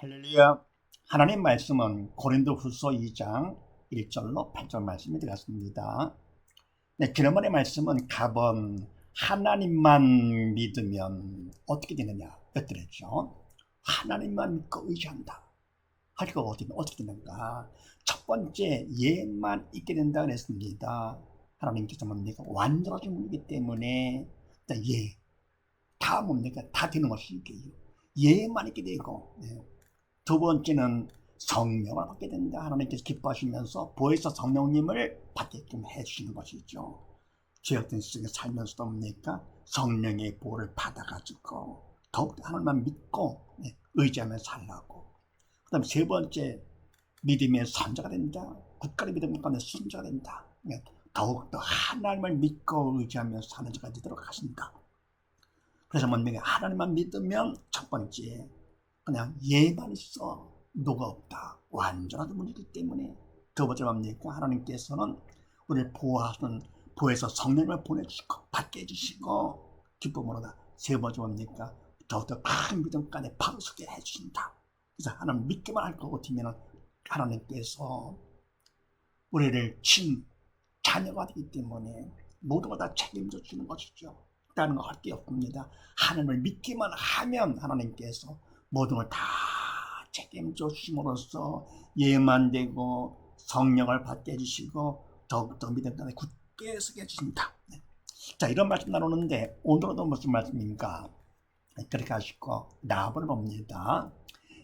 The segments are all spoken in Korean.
할렐루야. 하나님 말씀은 고린도후서 2장 1절로 8절 말씀이 되었습니다. 네, 지난번의 말씀은 갑은 하나님만 믿으면 어떻게 되느냐 였더랬죠. 하나님만 믿고 의지한다. 할 거 어떻게 되는가? 첫 번째 예만 있게 된다 그랬습니다. 하나님께서 뭡니까? 완전하신 분이기 때문에 예, 다 뭡니까? 다 되는 것이 예만 있게 되고 두 번째는 성령을 받게 된다. 하나님께서 기뻐하시면서 보혜사 성령님을 받게끔 해주시는 것이죠. 죄악된 세상에 살면서도 뭡니까? 성령의 보호를 받아가지고 더욱 하나님만 믿고 의지하며 살라고. 그 다음에 세 번째, 믿음의 선자가 된다. 국가의 믿음 가운데 순자가 된다. 더욱더 하나님을 믿고 의지하며 사는 자가 되도록 하신다. 그래서 뭡니까? 하나님만 믿으면 첫 번째 그냥 예만 있어 노가 없다. 완전한 분이기 때문에. 두 번째 뭡니까? 하나님께서는 우리를 보호하시는 보혜사 성령을 보내주시고 받게 해주시고 기쁨으로다. 세 번째 뭡니까? 더욱더 큰 믿음까지 바로 서게 해주신다. 그래서 하나님 믿기만 할 것 같으면 하나님께서 우리를 친 자녀가 되기 때문에 모든 걸 다 책임져 주는 것이죠. 다른 거 할 게 없습니다. 하나님을 믿기만 하면 하나님께서 모든 걸 다 책임져 주심으로써 예만 되고 성령을 받게 해주시고 더욱더 믿음까지 굳게 서게 해주신다. 자, 이런 말씀 나누는데 오늘은 무슨 말씀입니까? 그렇게 하시고 라합을 봅니다.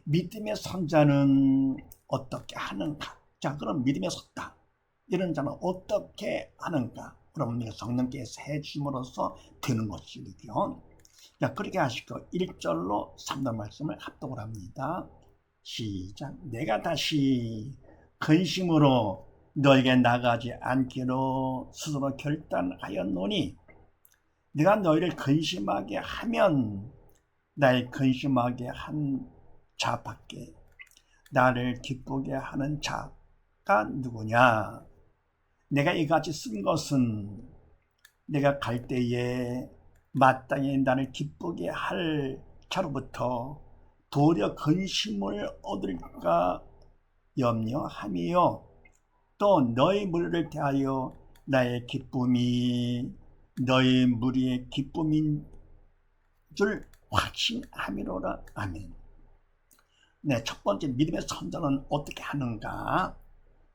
믿음의 선자는 어떻게 하는가? 자, 그럼 믿음에 섰다. 이런 자는 어떻게 하는가? 그럼 성령께서 해주심으로써 되는 것이죠. 자, 그렇게 하시고 1절로 3절 말씀을 합독을 합니다. 시작. 내가 다시 근심으로 너에게 나가지 않기로 스스로 결단하였노니 내가 너희를 근심하게 하면 나의 근심하게 한 자밖에 나를 기쁘게 하는 자가 누구냐? 내가 이같이 쓴 것은 내가 갈 때에 마땅히 나를 기쁘게 할 자로부터 도리어 근심을 얻을까 염려함이요. 또 너희 무리를 대하여 나의 기쁨이 너희 무리의 기쁨인 줄 확신함이로라. 아멘. 네, 첫 번째 믿음의 선자는 어떻게 하는가?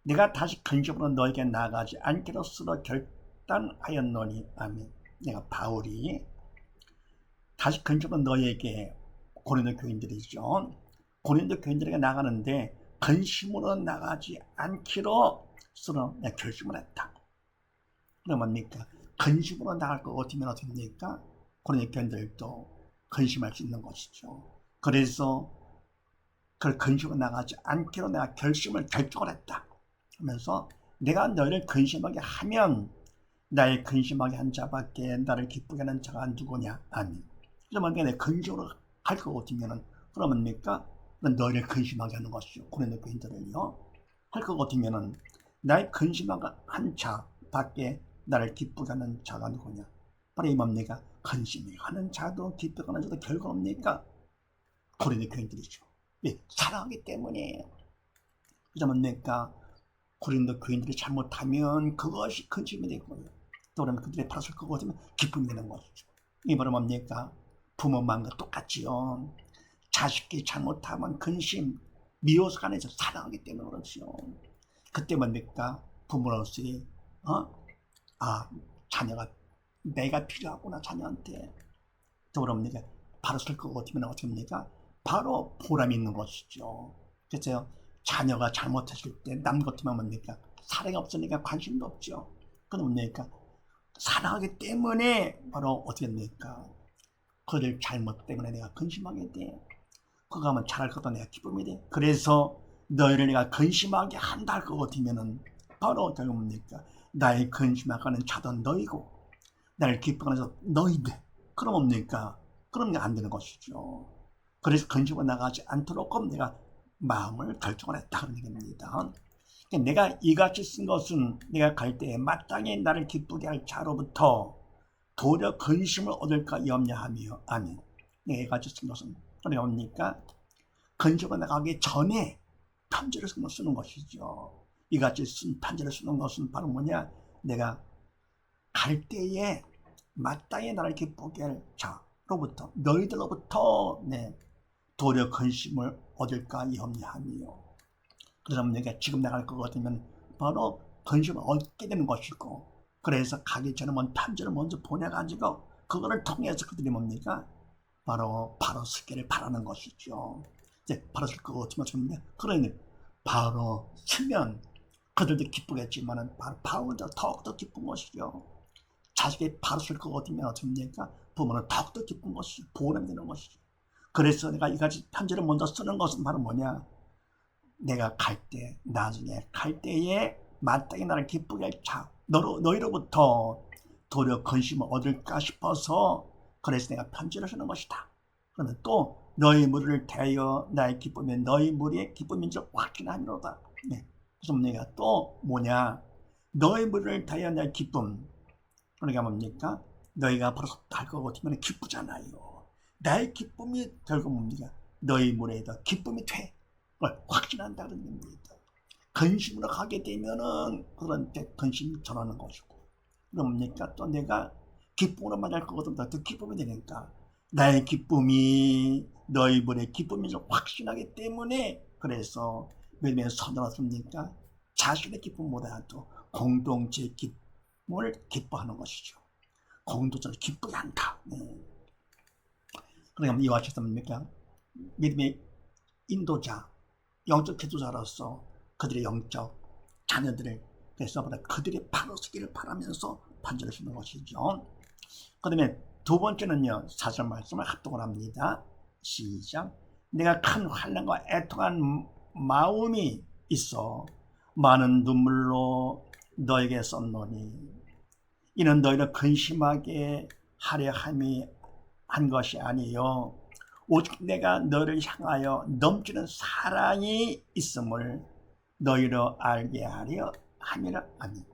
내가 다시 근심으로 너에게 나가지 않기로 스스로 결단하였노니. 아멘. 내가 바울이 다시 근심으로 너에게 고린도 교인들이죠. 고린도 교인들에게 나가는데 근심으로 나가지 않기로 스스로 결심을 했다. 그러면 뭡니까? 근심으로 나갈 것 같으면 어떻게 됩니까? 고린도 교인들도 근심할 수 있는 것이죠. 그래서 그 근심으로 나가지 않기로 내가 결정을 했다. 하면서 내가 너희를 근심하게 하면 나의 근심하게 한 자밖에 나를 기쁘게 하는 자가 누구냐? 아니. 그러면 내가 근심으로 할 것 같으면 그러면 뭡니까? 너희를 근심하게 하는 것이죠. 고린도 교인들은요. 할 것 같으면 나의 근심하게 한 자밖에 나를 기쁘게 하는 자가 누구냐? 바로 이 뭡니까? 근심하는 자도 기쁘게 하는 자도 결국 뭡니까? 고린도 교인들이죠. 예, 사랑하기 때문에. 그래서 뭡니까? 고린도 교인들이 잘못하면 그것이 근심이 되고요. 또 그러면 그들이 받았을 것 같으면 기쁨이 되는 것이죠. 이 바로 뭡니까? 부모 마음과 똑같지요. 자식이 잘못하면 근심, 미워서 안에서 사랑하기 때문에 그렇죠. 그때 뭡니까? 부모로서의 자녀가 내가 필요하구나 자녀한테. 또 그럽니까? 받았을 것 같으면 어떻게 합니까? 바로 보람이 있는 것이죠. 그래서 자녀가 잘못했을 때 남 같으면 뭡니까? 사랑이 없으니까 관심도 없죠. 그건 뭡니까? 사랑하기 때문에 바로 어떻게 됩니까? 그들 잘못 때문에 내가 근심하게 돼. 그거 하면 잘할 것도 내가 기쁨이 돼. 그래서 너희를 내가 근심하게 한다 할 것 같으면은 바로 어떻게 뭡니까? 나의 근심하게 하는 자도 너희고 나를 기쁘게 해서 너희들. 그럼 뭡니까? 그럼 안 되는 것이죠. 그래서 근심으로 나가지 않도록 내가 마음을 결정을 했다 그런 얘기입니다. 내가 이같이 쓴 것은 내가 갈 때에 마땅히 나를 기쁘게 할 자로부터 도리어 근심을 얻을까 염려하며. 아멘. 내가 이같이 쓴 것은 그래 뭡니까? 근심으로 나가기 전에 편지를 쓰는 것이죠. 이같이 쓴 편지를 쓰는 것은 바로 뭐냐? 내가 갈 때에 마땅히 나를 기쁘게 할 자로부터, 너희들로부터 도리어 근심을 얻을까 염려하니요. 그래서 내가 지금 나갈 것 같으면 바로 근심을 얻게 되는 것이고, 그래서 가기 전에 편지를 먼저 보내가지고 그거를 통해서 그들이 뭡니까? 바로 쓰기를 바라는 것이죠. 이제 바로 쓸 것 같으면 좋은데, 그러니 바로 쓰면 그들도 기쁘겠지만은 바로 더욱더 기쁜 것이죠. 자식이 바로 쓸 것 같으면 어떻습니까? 부모는 더욱더 기쁜 것이죠. 보람이 되는 것이죠. 그래서 내가 이같이 편지를 먼저 쓰는 것은 바로 뭐냐? 내가 갈 때, 나중에 갈 때에 마땅히 나를 기쁘게 할 자, 너희로부터 도리어 근심을 얻을까 싶어서, 그래서 내가 편지를 쓰는 것이다. 그러면 또 너희 무리를 대하여 나의 기쁨이 너희 무리의 기쁨인 줄 확신하노라. 그래서 내가 또 뭐냐? 너희 무리를 대하여 나의 기쁨. 그러니까 뭡니까? 너희가 벌써 할 것 같으면 기쁘잖아요. 나의 기쁨이 결국 뭡니까? 너희 무리에다 기쁨이 돼. 그걸 확신한다는 겁니다. 근심으로 가게 되면은 그런 때 근심이 전하는 것이고, 뭡니까? 또 내가 기쁨으로 만날 것보다 더 기쁨이 되니까 나의 기쁨이 너희 무리의 기쁨인 줄 확신하기 때문에, 그래서 믿음의 선을 얻습니까? 자신의 기쁨보다도 공동체의 기쁨을 기뻐하는 것이죠. 공동체를 기쁘게 한다. 그러니까 이와 같이 뭡니까? 믿음의 인도자, 영적 지도자로서 그들의 영적 자녀들을, 그래서 그들이 바로 서기를 바라면서 편지를 쓰는 것이죠. 그 다음에 두 번째는요, 4절 말씀을 합독을 합니다. 시작. 내가 큰 환난과 애통한 마음이 있어 많은 눈물로 너에게 썼노니 이는 너희를 근심하게 하려 함이 한 것이 아니요 오직 내가 너를 향하여 넘치는 사랑이 있음을 너희로 알게 하려 함이라. 아멘.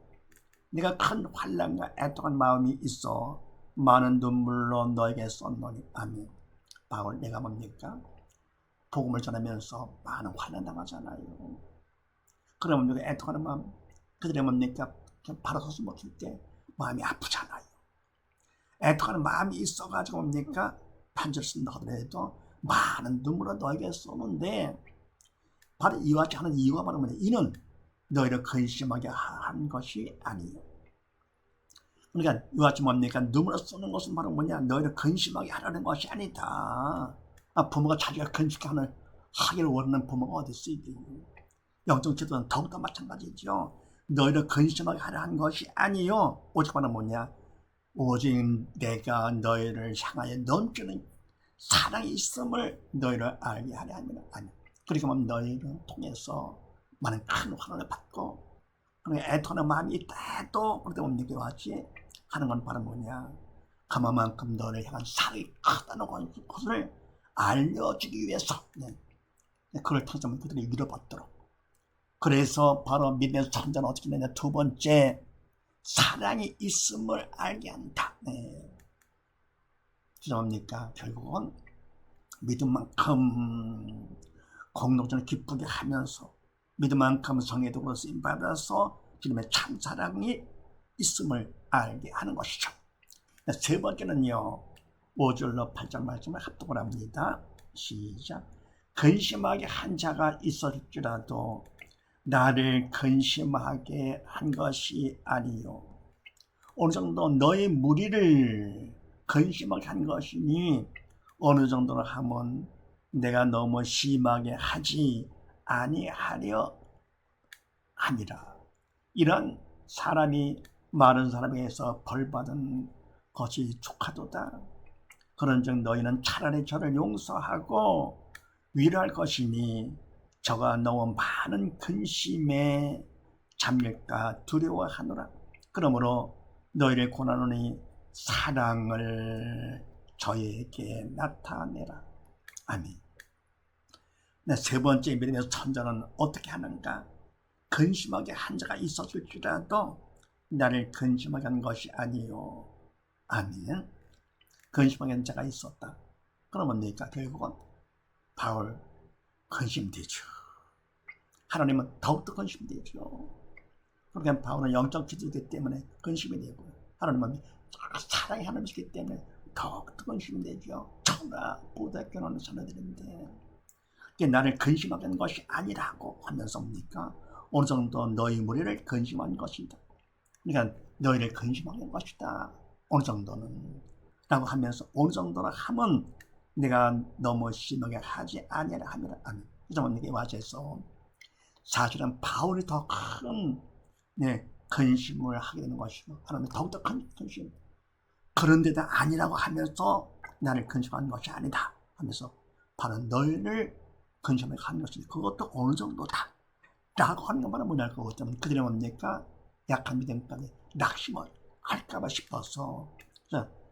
내가 큰 환난과 애통한 마음이 있어 많은 눈물로 너에게 썼노니. 아멘. 바울, 내가 뭡니까? 복음을 전하면서 많은 환난 당하잖아요. 그러면 누가 애통하는 마음, 그들이 뭡니까? 바로 서서 못할 때 마음이 아프잖아요. 애통하는 마음이 있어가지고 뭡니까? 편지를 쓴다 하더라도 많은 눈물을 너에게 쏘는데, 바로 이와 같이 하는 이유가 바로 뭐냐? 이는 너희를 근심하게 한 것이 아니요. 그러니까 이와 같이 뭡니까? 눈물을 쏘는 것은 바로 뭐냐? 너희를 근심하게 하라는 것이 아니다. 부모가 자기가 근심하기를 원하는 부모가 어디 있어요? 영적 지도는 더욱더 마찬가지죠. 너희를 근심하게 하려 한 것이 아니요 오직 바로 뭐냐? 오직 내가 너희를 향하여 넘치는 사랑이 있음을 너희를 알게 하려 함이라. 아니, 그러니까 너희를 통해서 많은 큰 환난을 받고 애통하는 마음이 있다 해도 그때 뭡니까? 같이 하는 건 바로 뭐냐? 그만큼 너를 향한 사랑이 크다는 것을 알려주기 위해서 그걸 통해서 그들이 위로받도록. 그래서 바로 믿음의 선자는 어떻게 되냐? 두 번째, 사랑이 있음을 알게 한다. 죄송합니까? 결국은 믿음만큼 공동체를 기쁘게 하면서 믿음만큼 성의도로 쓰임받아서 주님의 참사랑이 있음을 알게 하는 것이죠. 세 번째는요, 5절로 8절 말씀을 합독을 합니다. 시작. 근심하게 한 자가 있을지라도 나를 근심하게 한 것이 아니요 어느 정도 너의 무리를 근심하게 한 것이니 어느 정도로 하면 내가 너무 심하게 하지 아니하려 함이라. 이런 사람이 많은 사람에게서 벌받은 것이 족하도다. 그런즉 너희는 차라리 저를 용서하고 위로할 것이니 저가 너무 많은 근심에 잠길까 두려워하노라. 그러므로 너희를 권하노니 사랑을 저에게 나타내라. 아멘. 세 번째 믿음의 선자는 어떻게 하는가? 근심하게 한 자가 있었을지라도 나를 근심하게 한 것이 아니요. 아멘. 근심하게 한 자가 있었다. 그러면 뭡니까? 결국은 바울, 근심되죠. 하나님은 더욱더 근심되죠. 그러니까 바울은 영적 기도이기 때문에 근심이 되고, 하나님은 사랑의 하나님이시기 때문에 더욱더 근심이 되죠. 천하보다 귀한 자녀들인데 나를 근심하게 하는 것이 아니라고 하면서 뭡니까? 어느 정도 너희 무리를 근심한 것이다. 그러니까 너희를 근심하게 한 것이다. 어느 정도는 라고 하면서, 어느 정도라 하면 내가 너무 심하게 하지 아니하라 하면 아멘. 그래서 이게 와서 사실은 바울이 더 큰 근심을 하게 되는 것이고, 하나님이 더욱더 큰 근심, 그런데도 아니라고 하면서 나를 근심하는 것이 아니다 하면서 바로 너희를 근심하게 하는 것인데, 그것도 어느 정도다 라고 하는 것만은 뭐냐고 그랬더니, 그들이 뭡니까? 약한 믿음까지 낙심을 할까봐 싶어서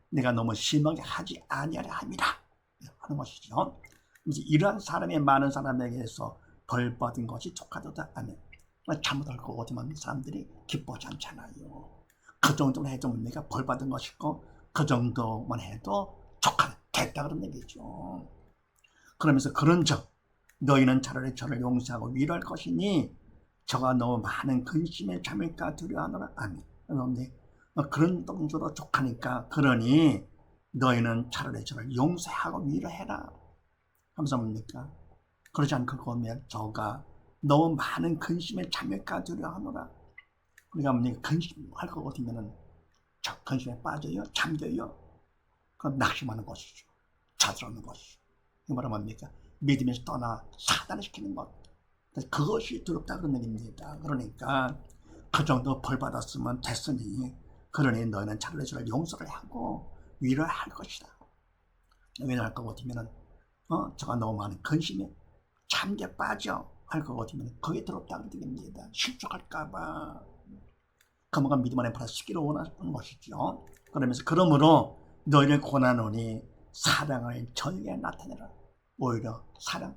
내가 너무 심하게 하지 아니하려 함이라 하는 것이죠. 이제 이러한 사람이 많은 사람에게서 벌 받은 것이 족하도다. 아멘. 잘못할 거 어디만 사람들이 기뻐하지 않잖아요. 그 정도만 해도 내가 벌 받은 것이고, 그 정도만 해도 족하다 됐다 그런 얘기죠. 그러면서 그런즉 너희는 차라리 저를 용서하고 위로할 것이니 저가 너무 많은 근심에 잠일까 두려워하노라. 아멘. 그런데 그런 정도로 족하니까, 그러니 너희는 차라리 저를 용서하고 위로해라 하면서 뭡니까? 그러지 않고 보면 저가 너무 많은 근심에 잠일까 두려워하노라. 우리가 뭡니까? 근심할 것 같으면은 저 근심에 빠져요, 잠겨요. 그럼 낙심하는 것이죠. 자들하는 것이죠. 이 말은 뭡니까? 믿음에서 떠나 사단을 시키는 것. 그것이 두렵다 그런 얘기입니다. 그러니까 그 정도 벌 받았으면 됐으니, 그러니 너희는 차라리 저를 용서를 하고 위로할 것이다. 왜냐할 것 같으면은 저가 너무 많은 근심에 잠겨 빠져 할 것 같으면 그게 두렵다 그런 얘기입니다. 실족할까봐 그만큼 믿음 안에 벌어지기를 원하는 것이죠. 그러면서 그러므로 너희를 권하노니 사랑을 저에게 나타내라. 오히려 사랑,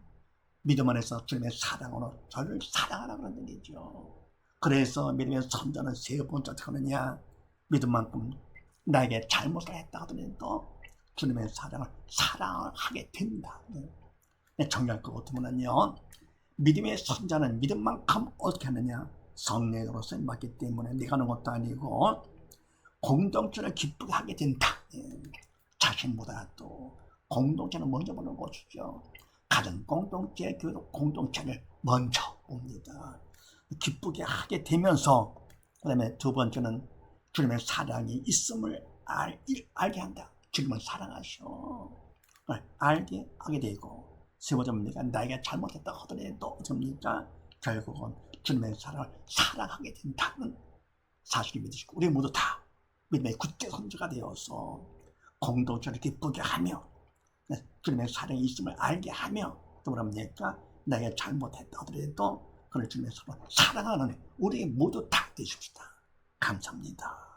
믿음 안에서 주님의 사랑으로 저를 사랑하라 그런 얘기죠. 그래서 믿음의 선자는 세 번째 어떻게 하느냐? 믿음만큼 나에게 잘못을 했다 하더라도 주님의 사랑을 사랑하게 된다. 정리할 것 같으면요, 믿음의 선자는 믿음만큼 어떻게 하느냐? 성령으로 쓰임받기 때문에 내가 하는 것도 아니고 공동체를 기쁘게 하게 된다. 자신보다 또 공동체는 먼저 보는 것이죠. 가정 공동체, 교육 공동체를 먼저 봅니다. 기쁘게 하게 되면서, 그 다음에 두 번째는 주님의 사랑이 있음을 알게 한다. 주님을 사랑하셔. 알게 하게 되고, 세 번째 뭡니까? 나에게 잘못했다 하더라도 뭡니까? 결국은 주님의 사랑을 사랑하게 된다는 사실을 믿으시고, 우리 모두 다 믿음의 굳게 선조가 되어서 공동체를 기쁘게 하며 주님의 사랑이 있음을 알게 하며, 또 뭡니까? 나에게 잘못했다 하더라도 그를 주님의 사랑하는 우리 모두 다 되십시다. 감사합니다.